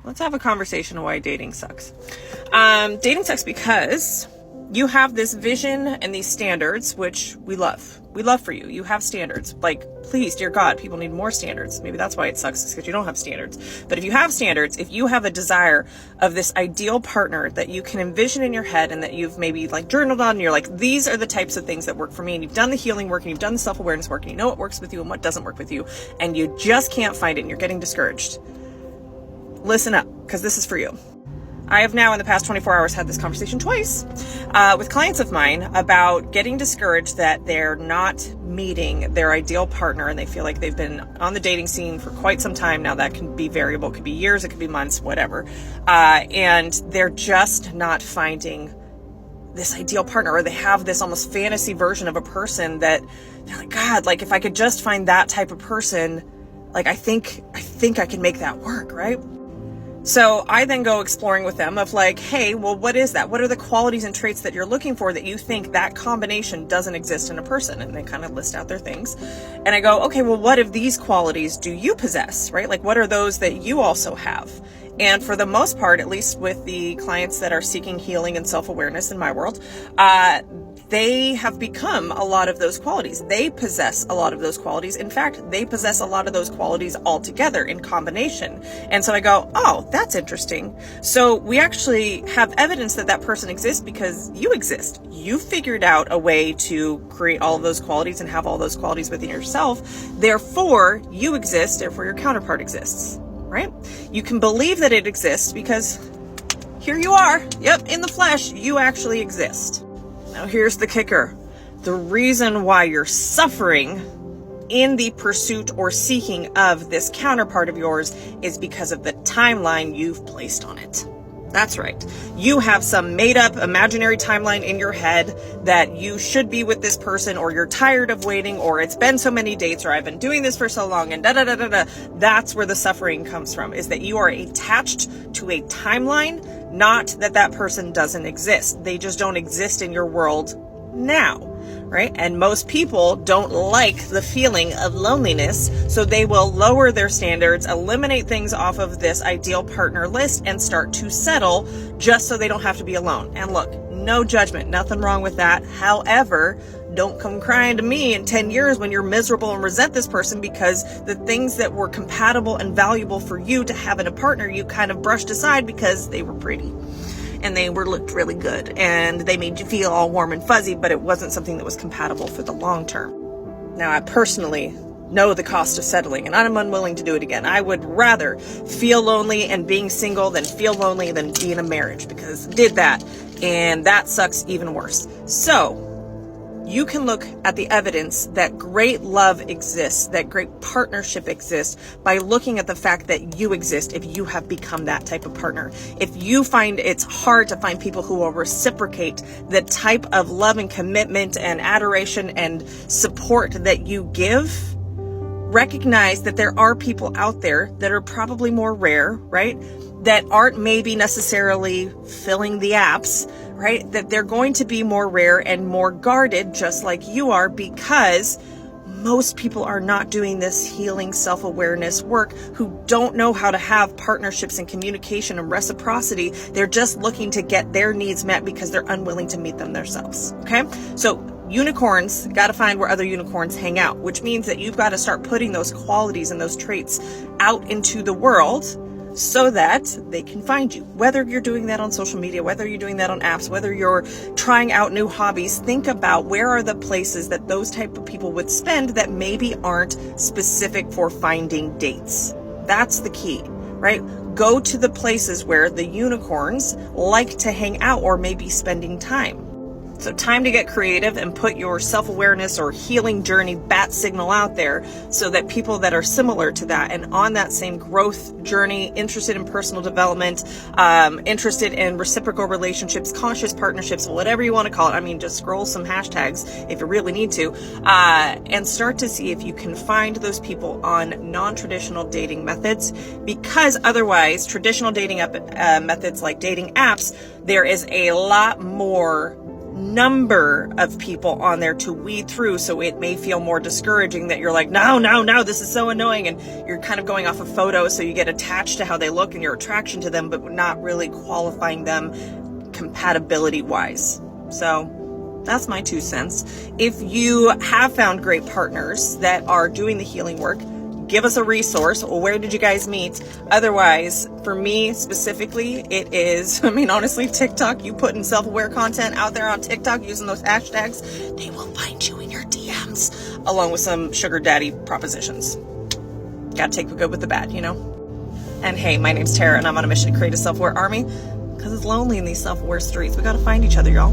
Let's have a conversation on why dating sucks. Dating sucks because you have this vision and these standards, which we love. We love for you. You have standards. Like, please, dear God, people need more standards. Maybe that's why it sucks, is because you don't have standards. But if you have standards, if you have a desire of this ideal partner that you can envision in your head and that you've maybe like journaled on, and you're like, these are the types of things that work for me, and you've done the healing work and you've done the self-awareness work and you know what works with you and what doesn't work with you, and you just can't find it and you're getting discouraged, listen up, because this is for you. I have now in the past 24 hours had this conversation twice with clients of mine about getting discouraged that they're not meeting their ideal partner and they feel like they've been on the dating scene for quite some time now. That can be variable. It could be years, it could be months, whatever. And they're just not finding this ideal partner, or they have this almost fantasy version of a person that they're like, God, like if I could just find that type of person, like I think I can make that work, right? So I then go exploring with them of like, hey, well, what is that? What are the qualities and traits that you're looking for that you think that combination doesn't exist in a person? And they kind of list out their things. And I go, okay, well, what of these qualities do you possess, right? Like, what are those that you also have? And for the most part, at least with the clients that are seeking healing and self-awareness in my world, they have become a lot of those qualities. They possess a lot of those qualities. In fact, they possess a lot of those qualities all together in combination. And so I go, oh, that's interesting. So we actually have evidence that that person exists because you exist. You figured out a way to create all of those qualities and have all those qualities within yourself. Therefore, you exist. Therefore, your counterpart exists, right? You can believe that it exists because here you are. Yep, in the flesh, you actually exist. Now here's the kicker. The reason why you're suffering in the pursuit or seeking of this counterpart of yours is because of the timeline you've placed on it. That's right. You have some made up imaginary timeline in your head that you should be with this person, or you're tired of waiting, or it's been so many dates, or I've been doing this for so long, and da-da-da-da-da. That's where the suffering comes from, is that you are attached to a timeline, not that that person doesn't exist. They just don't exist in your world now, right? And most people don't like the feeling of loneliness, so they will lower their standards, eliminate things off of this ideal partner list, and start to settle just so they don't have to be alone. And look, no judgment, nothing wrong with that. However, don't come crying to me in 10 years when you're miserable and resent this person because the things that were compatible and valuable for you to have in a partner, you kind of brushed aside because they were pretty. And they looked really good, and they made you feel all warm and fuzzy, but it wasn't something that was compatible for the long term. Now, I personally know the cost of settling, and I'm unwilling to do it again. I would rather feel lonely and being single than feel lonely than be in a marriage, because I did that, and that sucks even worse. So you can look at the evidence that great love exists, that great partnership exists, by looking at the fact that you exist if you have become that type of partner. If you find it's hard to find people who will reciprocate the type of love and commitment and adoration and support that you give, recognize that there are people out there that are probably more rare, right? That aren't maybe necessarily filling the apps, right? That they're going to be more rare and more guarded, just like you are, because most people are not doing this healing self-awareness work, who don't know how to have partnerships and communication and reciprocity. They're just looking to get their needs met because they're unwilling to meet them themselves. Okay? So unicorns, got to find where other unicorns hang out, which means that you've got to start putting those qualities and those traits out into the world so that they can find you. Whether you're doing that on social media, whether you're doing that on apps, whether you're trying out new hobbies, think about where are the places that those type of people would spend that maybe aren't specific for finding dates. That's the key, right? Go to the places where the unicorns like to hang out or maybe spending time. So time to get creative and put your self-awareness or healing journey bat signal out there so that people that are similar to that and on that same growth journey, interested in personal development, interested in reciprocal relationships, conscious partnerships, whatever you want to call it. I mean, just scroll some hashtags if you really need to, and start to see if you can find those people on non-traditional dating methods, because otherwise traditional dating methods like dating apps, there is a lot more number of people on there to weed through, so it may feel more discouraging that you're like, no, this is so annoying, and you're kind of going off of photos, so you get attached to how they look and your attraction to them, but not really qualifying them compatibility wise. So that's my 2 cents. If you have found great partners that are doing the healing work, give us a resource. Where did you guys meet? Otherwise, for me specifically, it is, honestly, TikTok. You putting self-aware content out there on TikTok using those hashtags, they will find you in your DMs, along with some sugar daddy propositions. Gotta take the good with the bad, And hey, my name's Tara, and I'm on a mission to create a self-aware army, because it's lonely in these self-aware streets. We gotta find each other, y'all.